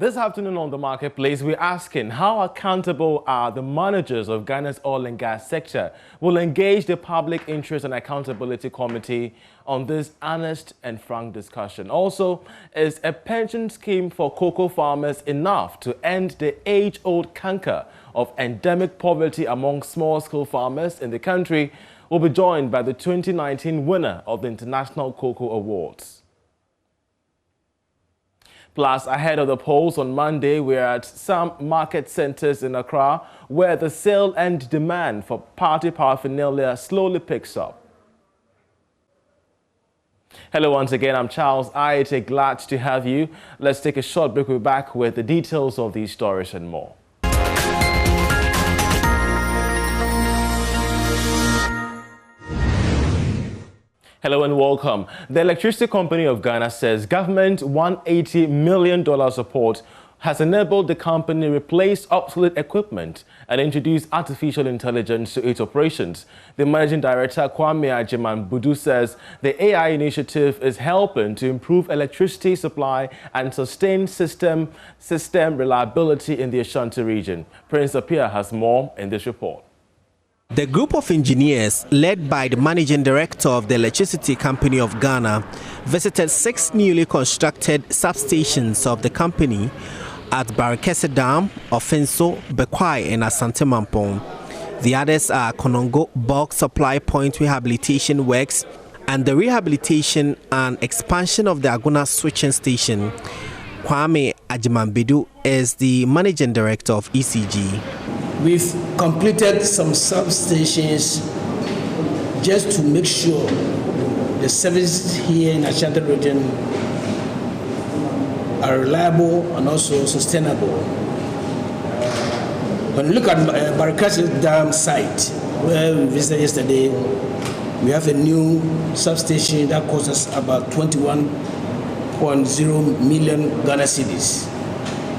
This afternoon on The Marketplace, we're asking how accountable are the managers of Ghana's oil and gas sector. We'll engage the Public Interest and Accountability Committee on this honest and frank discussion. Also, is a pension scheme for cocoa farmers enough to end the age-old canker of endemic poverty among small-scale farmers in the country? We'll be joined by the 2019 winner of the International Cocoa Awards. Plus, ahead of the polls on Monday, we're at some market centers in Accra where the sale and demand for party paraphernalia slowly picks up. Hello once again, I'm Charles Ayete, glad to have you. Let's take a short break. We'll be back with the details of these stories and more. Hello and welcome. The Electricity Company of Ghana says government $180 million support has enabled the company replace obsolete equipment and introduce artificial intelligence to its operations. The managing director, Kwame Ajiman-Budu, says the AI initiative is helping to improve electricity supply and sustain system reliability in the Ashanti region. Prince Appiah has more in this report. The group of engineers, led by the managing director of the Electricity Company of Ghana, visited 6 newly constructed substations of the company at Barakese Dam, Offenso, Bekwai, and Asante Mampong. The others are Konongo Bulk Supply Point Rehabilitation Works and the rehabilitation and expansion of the Aguna Switching Station. Kwame Ajiman-Budu is the managing director of ECG. We've completed some substations just to make sure the services here in Ashanti region are reliable and also sustainable. When you look at Barakese Dam site, where we visited yesterday, we have a new substation that costs us about 21.0 million Ghana cedis.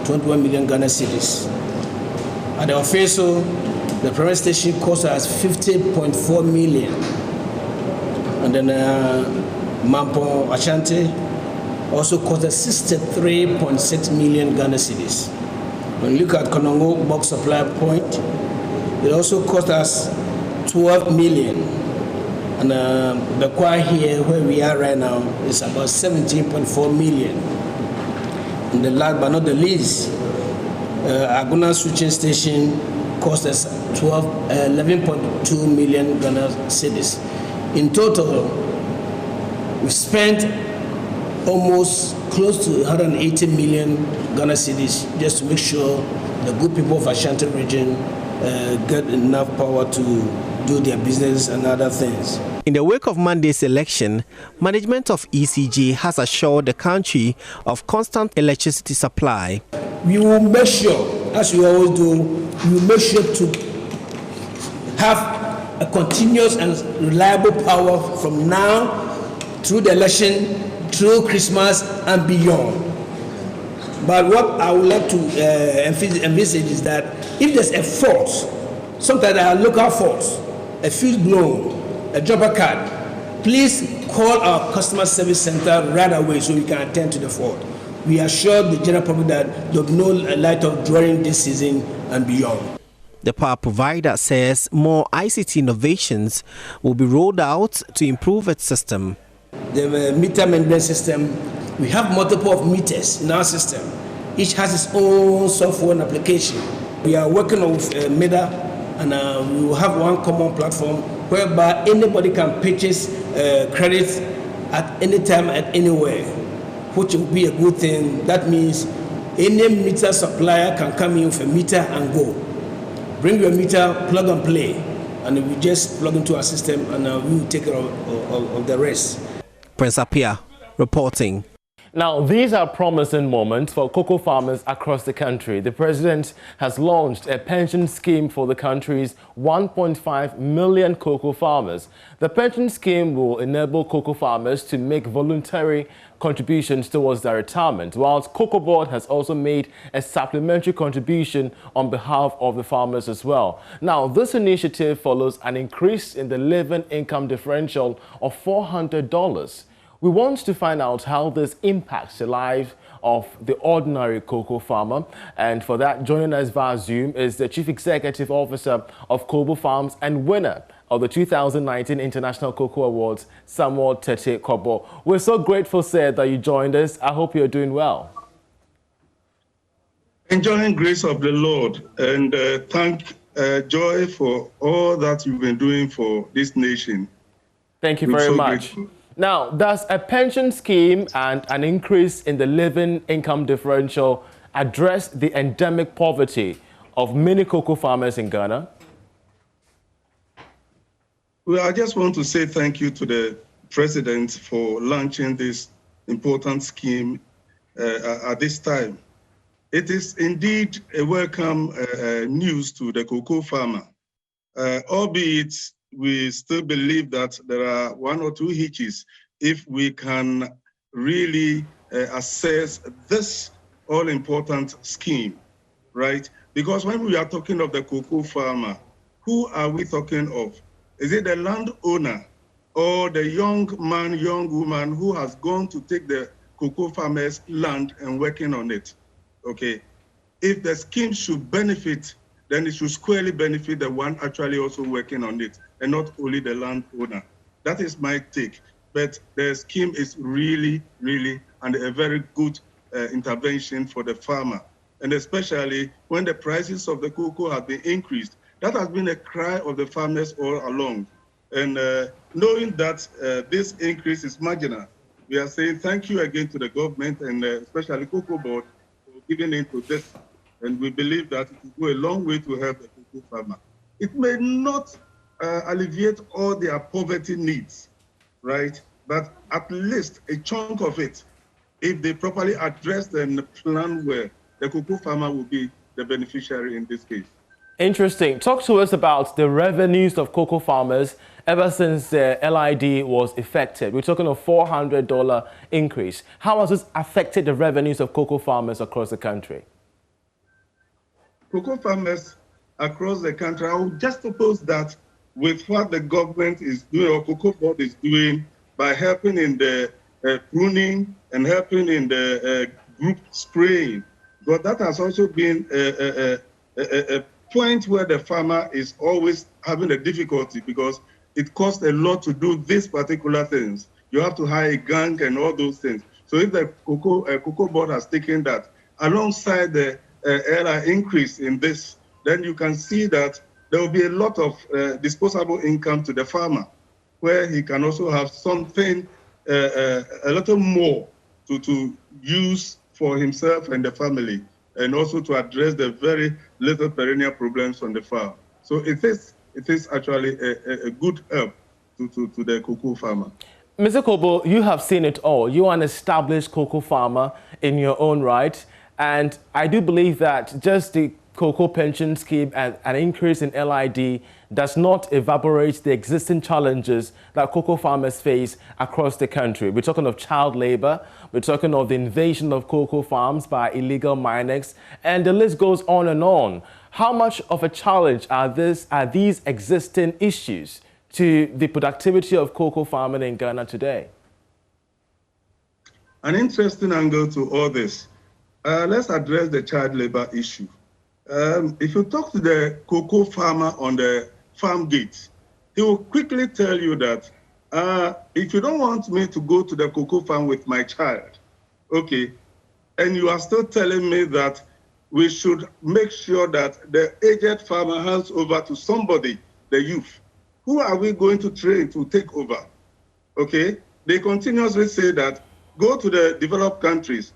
21 million Ghana cedis. At the Offenso, the primary station cost us 50.4 million. And then Mampong Ashanti also cost us 63.6 million Ghana cedis. When you look at Konongo Bulk Supply Point, it also cost us 12 million. And the Bekwai here, where we are right now, is about 17.4 million. And the last but not the least, Aguna Switching Station cost us 11.2 million Ghana cedis. In total, we spent almost close to 180 million Ghana cedis just to make sure the good people of Ashanti region get enough power to do their business and other things. In the wake of Monday's election, management of ECG has assured the country of constant electricity supply. We will make sure, as we always do, we will make sure to have a continuous and reliable power from now through the election, through Christmas and beyond. But what I would like to envisage is that if there's a fault, sometimes there are local faults, a fuse blown, a dropper card, please call our customer service center right away so we can attend to the fault. We assure the general public that there will be no light of during this season and beyond. The power provider says more ICT innovations will be rolled out to improve its system. The meter maintenance system, we have multiple of meters in our system. Each has its own software and application. We are working with MEDA, and we will have one common platform whereby anybody can purchase credits at any time, at anywhere, which will be a good thing. That means any meter supplier can come in with a meter and go. Bring your meter, plug and play, and we just plug into our system and we will take care of the rest. Prince Appiah reporting. Now, these are promising moments for cocoa farmers across the country. The president has launched a pension scheme for the country's 1.5 million cocoa farmers. The pension scheme will enable cocoa farmers to make voluntary contributions towards their retirement, whilst Cocoa Board has also made a supplementary contribution on behalf of the farmers as well. Now, this initiative follows an increase in the living income differential of $400. We want to find out how this impacts the life of the ordinary cocoa farmer. And for that, joining us via Zoom is the Chief Executive Officer of Kobo Farms and winner of the 2019 International Cocoa Awards, Samuel Tete Kobo. We're so grateful, sir, that you joined us. I hope you're doing well. Enjoying grace of the Lord, and thank Joy for all that you've been doing for this nation. Thank you very much. Grateful. Now, does a pension scheme and an increase in the living income differential address the endemic poverty of many cocoa farmers in Ghana? Well, I just want to say thank you to the President for launching this important scheme at this time. It is indeed a welcome news to the cocoa farmer, albeit we still believe that there are one or two hitches if we can really assess this all-important scheme, right? Because when we are talking of the cocoa farmer, who are we talking of? Is it the landowner or the young man, young woman who has gone to take the cocoa farmer's land and working on it? Okay, if the scheme should benefit, then it should squarely benefit the one actually also working on it, and not only the landowner. That is my take. But the scheme is really, really, and a very good intervention for the farmer. And especially when the prices of the cocoa have been increased. That has been a cry of the farmers all along. And knowing that this increase is marginal, we are saying thank you again to the government and especially Cocoa Board for giving into this. And we believe that it will go a long way to help the cocoa farmer. It may not alleviate all their poverty needs, right? But at least a chunk of it, if they properly address and plan well, the cocoa farmer will be the beneficiary in this case. Interesting. Talk to us about the revenues of cocoa farmers ever since the LID was effected. We're talking a $400 increase. How has this affected the revenues of cocoa farmers across the country? Cocoa farmers across the country, I would just oppose that with what the government is doing or Cocoa Board is doing by helping in the pruning and helping in the group spraying. But that has also been a point where the farmer is always having a difficulty because it costs a lot to do these particular things. You have to hire a gang and all those things. So if the Cocoa Board has taken that alongside the increase in this, then you can see that there will be a lot of disposable income to the farmer, where he can also have something, a little more to use for himself and the family, and also to address the very little perennial problems on the farm. So it is actually a good help to the cocoa farmer. Mr. Kobo, you have seen it all. You are an established cocoa farmer in your own right. And I do believe that just the cocoa pension scheme and an increase in LID does not evaporate the existing challenges that cocoa farmers face across the country. We're talking of child labor, we're talking of the invasion of cocoa farms by illegal miners, and the list goes on and on. How much of a challenge are these existing issues to the productivity of cocoa farming in Ghana today? An interesting angle to all this. Let's address the child labor issue. If you talk to the cocoa farmer on the farm gate, he will quickly tell you that if you don't want me to go to the cocoa farm with my child, okay, and you are still telling me that we should make sure that the aged farmer hands over to somebody, the youth, who are we going to train to take over? Okay, they continuously say that go to the developed countries.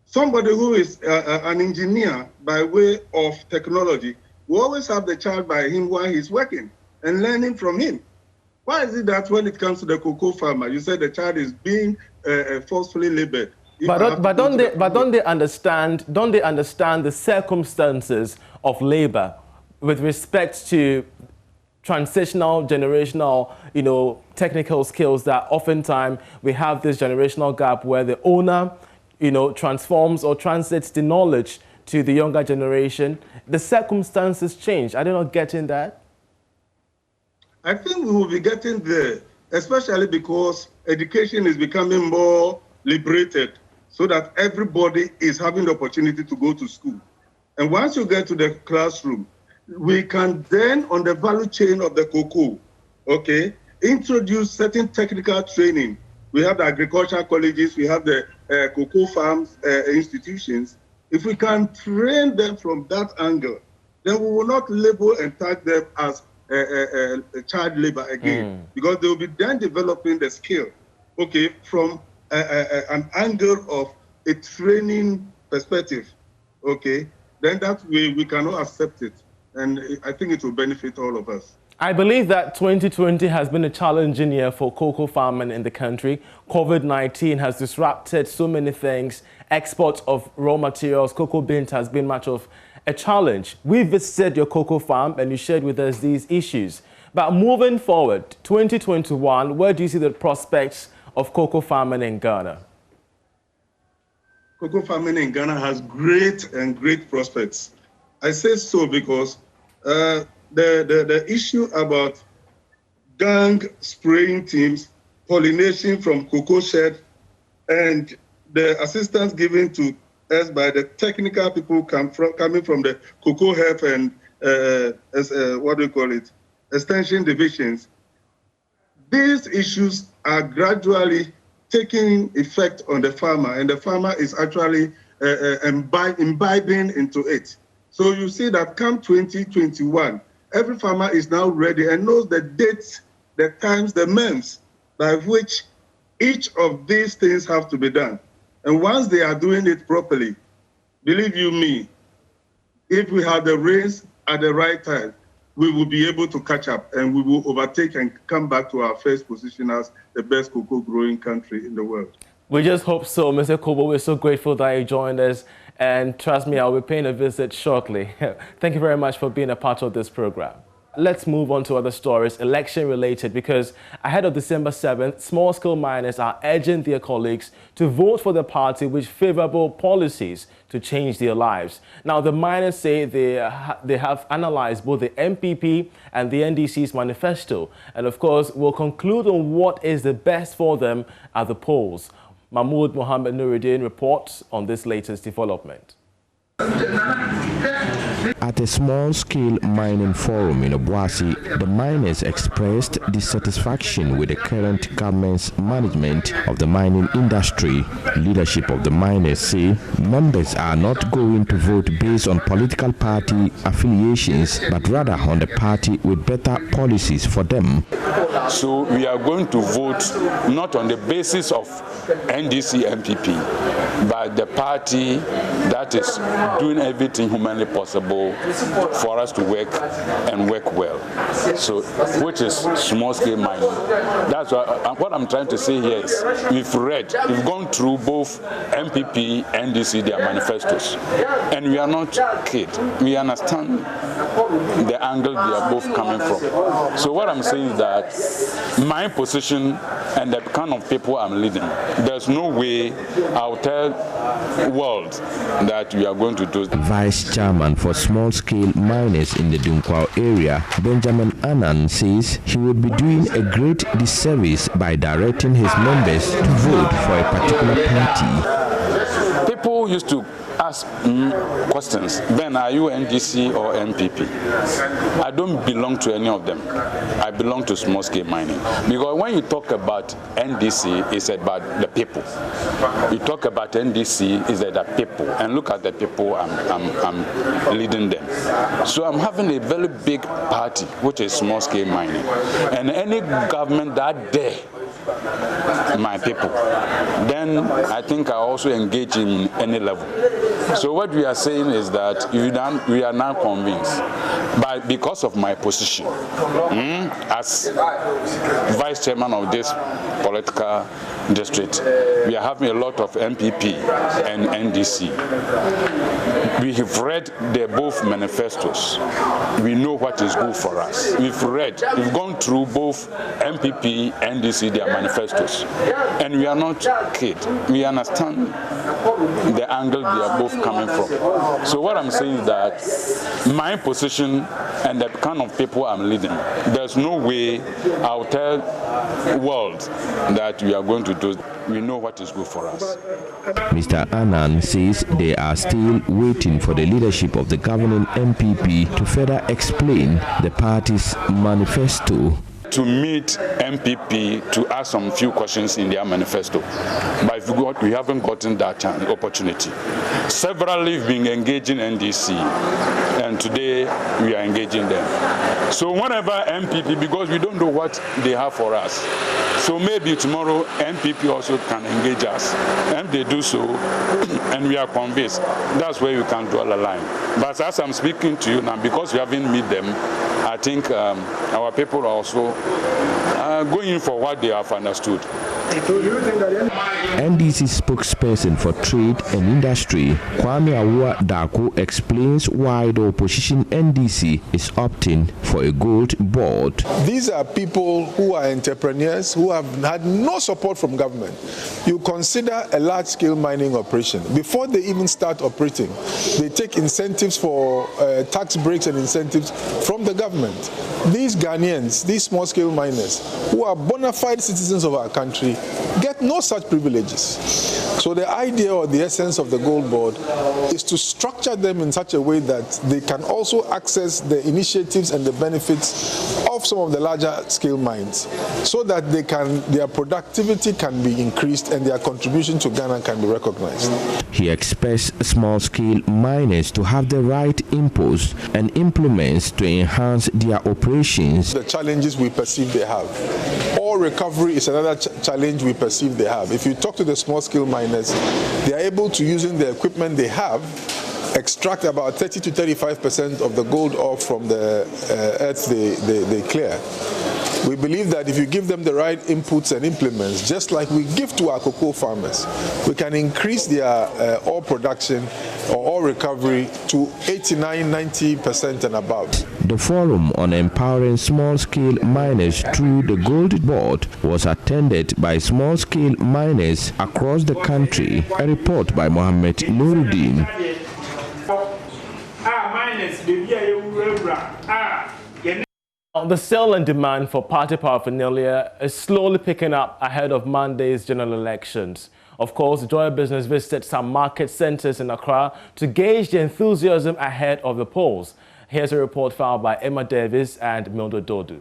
Somebody who is an engineer by way of technology will always have the child by him while he's working and learning from him. Why is it that when it comes to the cocoa farmer, you said the child is being forcefully labored? But don't they understand the circumstances of labor with respect to transitional, generational, technical skills that oftentimes we have this generational gap where the owner transforms or translates the knowledge to the younger generation. The circumstances change. Are they not getting that? I think we will be getting there, especially because education is becoming more liberated so that everybody is having the opportunity to go to school. And once you get to the classroom, we can then, on the value chain of the cocoa, okay, introduce certain technical training. We have the agricultural colleges, we have the cocoa farms institutions. If we can train them from that angle, then we will not label and tag them as child labor again, because they will be then developing the skill, okay, from an angle of a training perspective, okay, then that way we cannot accept it. And I think it will benefit all of us. I believe that 2020 has been a challenging year for cocoa farming in the country. COVID-19 has disrupted so many things. Export of raw materials, cocoa beans, has been much of a challenge. We visited your cocoa farm and you shared with us these issues. But moving forward, 2021, where do you see the prospects of cocoa farming in Ghana? Cocoa farming in Ghana has great prospects. I say so because the issue about gang spraying teams, pollination from cocoa shed, and the assistance given to us by the technical people coming from the cocoa health and extension divisions. These issues are gradually taking effect on the farmer, and the farmer is actually imbibing into it. So you see that come 2021, every farmer is now ready and knows the dates, the times, the months by which each of these things have to be done. And once they are doing it properly, believe you me, if we have the rains at the right time, we will be able to catch up and we will overtake and come back to our first position as the best cocoa growing country in the world. We just hope so, Mr. Kobo. We're so grateful that you joined us. And trust me, I'll be paying a visit shortly. Thank you very much for being a part of this program. Let's move on to other stories, election related, because ahead of December 7th, small-scale miners are urging their colleagues to vote for the party with favorable policies to change their lives. Now, the miners say they have analyzed both the MPP and the NDC's manifesto, and of course, will conclude on what is the best for them at the polls. Mahmoud Mohammed Nuruddin reports on this latest development. At a small-scale mining forum in Obuasi, the miners expressed dissatisfaction with the current government's management of the mining industry. Leadership of the miners say members are not going to vote based on political party affiliations, but rather on the party with better policies for them. So we are going to vote not on the basis of NDC MPP, but the party that is doing everything humanly possible for us to work and work well. So, which is small-scale mining. That's what I'm trying to say here is we've gone through both MPP, NDC, their manifestos, and we are not kids. We understand the angle they are both coming from. So what I'm saying is that my position and the kind of people I'm leading, there's no way I'll tell the world that we are going to do. Vice Chairman for small-scale miners in the Dunkwao area, Benjamin Annan, says he would be doing a great disservice by directing his members to vote for a particular party. People used to ask questions. Ben, are you NDC or MPP? I don't belong to any of them. I belong to small-scale mining. Because when you talk about NDC, it's about the people. You talk about NDC, it's about the people. And look at the people, I'm leading them. So I'm having a very big party, which is small-scale mining. And any government that dare my people, then I think I also engage in any level. So what we are saying is that we are now convinced, but because of my position as vice chairman of this political district, we are having a lot of MPP and NDC. We have read their both manifestos. We know what is good for us. We've gone through both MPP, NDC, their manifestos. And we are not kids. We understand the angle they are both coming from. So what I'm saying is that my position and the kind of people I'm leading, there's no way I'll tell the world that we are going to do. We know what is good for us. Mr. Annan says they are still waiting for the leadership of the governing MPP to further explain the party's manifesto. To meet MPP to ask some few questions in their manifesto, but we haven't gotten that opportunity. Severally we've been engaging NDC, and today we are engaging them. So whenever MPP, because we don't know what they have for us, so maybe tomorrow MPP also can engage us, and they do so, and we are convinced, that's where you can draw the line. But as I'm speaking to you now, because we haven't met them, I think our people are also going for what they have understood. NDC spokesperson for Trade and Industry, Kwame Awuah Darko, explains why the opposition NDC is opting for a gold board. These are people who are entrepreneurs who have had no support from government. You consider a large-scale mining operation. Before they even start operating, they take incentives for tax breaks and incentives from the government. These Ghanaians, these small-scale miners, who are bona fide citizens of our country, get no such privileges. So the idea or the essence of the gold board is to structure them in such a way that they can also access the initiatives and the benefits of some of the larger scale mines, so that their productivity can be increased and their contribution to Ghana can be recognized. He expects small-scale miners to have the right inputs and implements to enhance their operations. The challenges we perceive they have. Ore recovery is another challenge we perceive they have. If you talk to the small-scale miners, they are able to, using the equipment they have, extract about 30 to 35% of the gold ore from the earth they clear. We believe that if you give them the right inputs and implements, just like we give to our cocoa farmers, we can increase their ore production or ore recovery to 89–90% and above. The forum on empowering small-scale miners through the Gold Board was attended by small-scale miners across the country. A report by Mohammed Nuruddin. The sale and demand for party paraphernalia is slowly picking up ahead of Monday's general elections. Of course, Joy Business visited some market centers in Accra to gauge the enthusiasm ahead of the polls. Here's a report filed by Emma Davis and Mildo Dodu.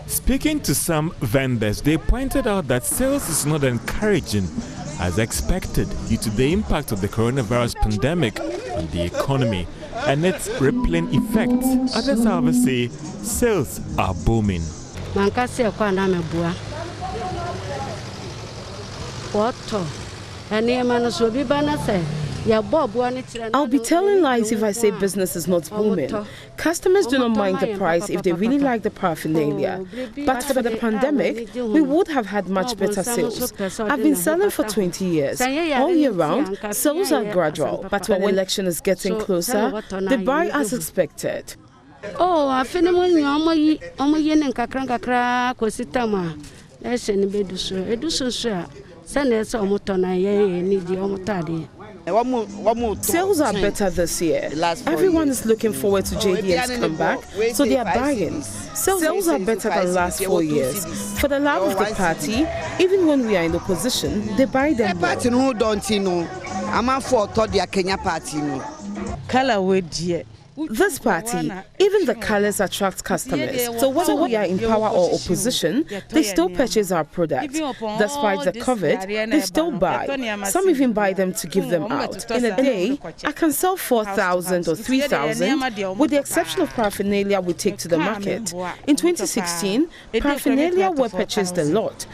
Speaking to some vendors, they pointed out that sales is not encouraging as expected due to the impact of the coronavirus pandemic on the economy and its rippling effects. Others, however, say sales are booming. I'll be telling lies if I say business is not booming. Customers do not mind the price if they really like the paraphernalia. But for the pandemic, we would have had much better sales. I've been selling for 20 years. All year round, sales are gradual. But when the election is getting closer, they buy as expected. Oh, I feel sales are better this year. Everyone is looking forward to JDM's comeback, so they are buying. Sales are better than last 4 years. For the love of the party, even when we are in opposition, they buy them more. This party, even the colors attract customers. So whether we are in power or opposition, they still purchase our products. Despite the COVID, they still buy. Some even buy them to give them out. In a day, I can sell 4,000 or 3,000, with the exception of paraphernalia we take to the market. In 2016, paraphernalia were purchased a lot.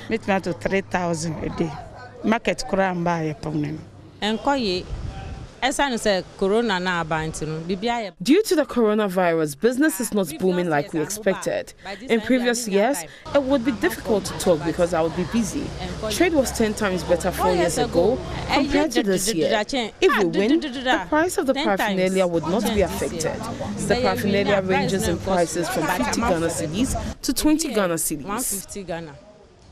Due to the coronavirus, business is not booming like we expected. In previous years, it would be difficult to talk because I would be busy. Trade was 10 times better 4 years ago compared to this year. If we win, the price of the paraphernalia would not be affected. The paraphernalia ranges in prices from 50 Ghana cedis to 20 Ghana cedis. 150 Ghana,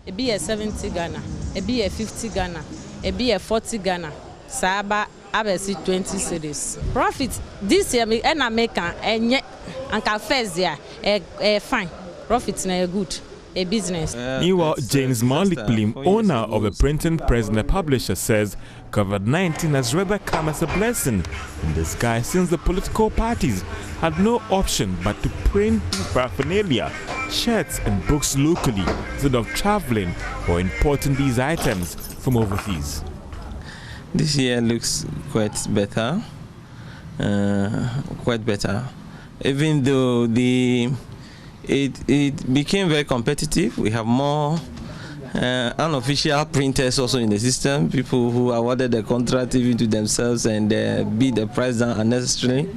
it be a 70 Ghana, it be a 50 Ghana, it be a 40 Ghana. Saba abesi 20 cedis. Profit this year and I make and first year fine. Profits na good. A business. Meanwhile, James Malik Blim, owner of a printing press and a publisher, says COVID-19 has rather come as a blessing in disguise since the political parties had no option but to print paraphernalia, shirts and books locally instead of traveling or importing these items from overseas. This year looks quite better, even though it became very competitive. We have more unofficial printers also in the system, people who awarded the contract even to themselves and beat the price down unnecessarily.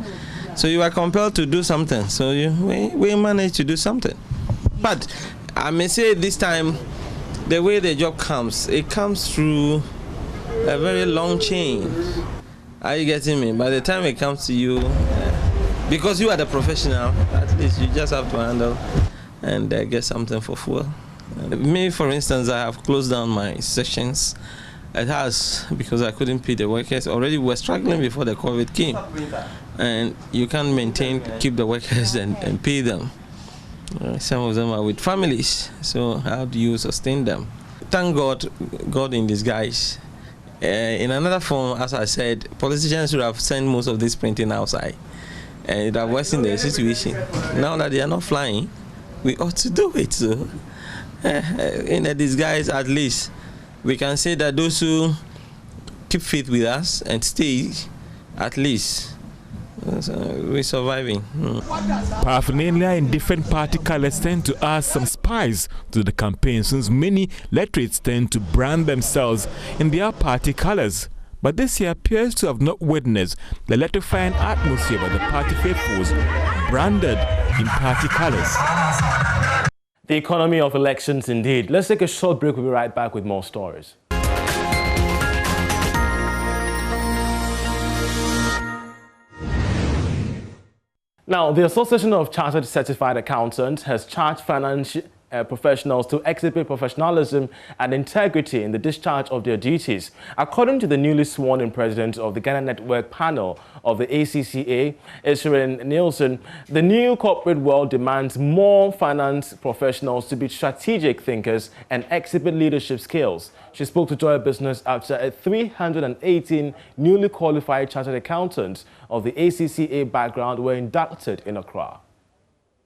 So you are compelled to do something. So we managed to do something. But I may say this time, the way the job comes, it comes through a very long chain. Are you getting me? By the time it comes to you, because you are the professional, at least you just have to handle and get something for fuel. Me, for instance, I have closed down my sessions. It has, because I couldn't pay the workers. Already we were struggling before the COVID came. And you can't keep the workers and pay them. Some of them are with families, so how do you sustain them? Thank God, God in disguise. In another form, as I said, politicians should have sent most of this printing outside. And it has worsened the situation. Now that they are not flying, we ought to do it. So, in a disguise, at least, we can say that those who keep faith with us and stay, at least, we're surviving. Paraphernalia in different party colors tend to add some spice to the campaign, since many electorates tend to brand themselves in their party colors. But this year appears to have not witnessed the electrifying atmosphere by the party faithfuls branded in party colors. The economy of elections indeed. Let's take a short break. We'll be right back with more stories. Now, the Association of Chartered Certified Accountants has charged financial professionals to exhibit professionalism and integrity in the discharge of their duties. According to the newly sworn-in president of the Ghana Network panel of the ACCA, Ishirin Nielsen, the new corporate world demands more finance professionals to be strategic thinkers and exhibit leadership skills. She spoke to Joy Business after 318 newly qualified chartered accountants of the ACCA background were inducted in Accra.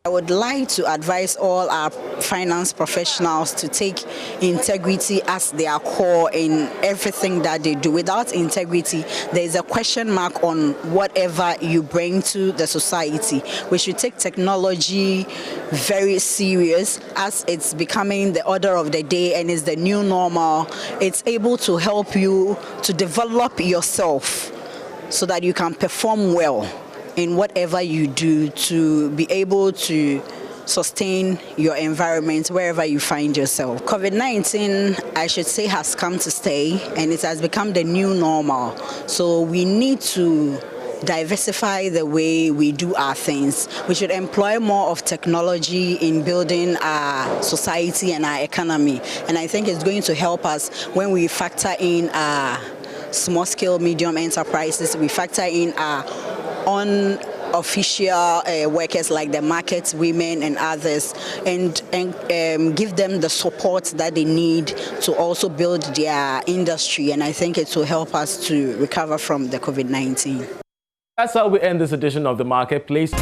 I would like to advise all our finance professionals to take integrity as their core in everything that they do. Without integrity, there is a question mark on whatever you bring to the society. We should take technology very serious as it's becoming the order of the day and is the new normal. It's able to help you to develop yourself so that you can perform well in whatever you do, to be able to sustain your environment wherever you find yourself. COVID-19, I should say, has come to stay, and it has become the new normal. So we need to diversify the way we do our things. We should employ more of technology in building our society and our economy. And I think it's going to help us when we factor in our small-scale, medium enterprises, we factor in our unofficial workers like the market women and others, and give them the support that they need to also build their industry. And I think it will help us to recover from the COVID-19. That's how we end this edition of The Marketplace.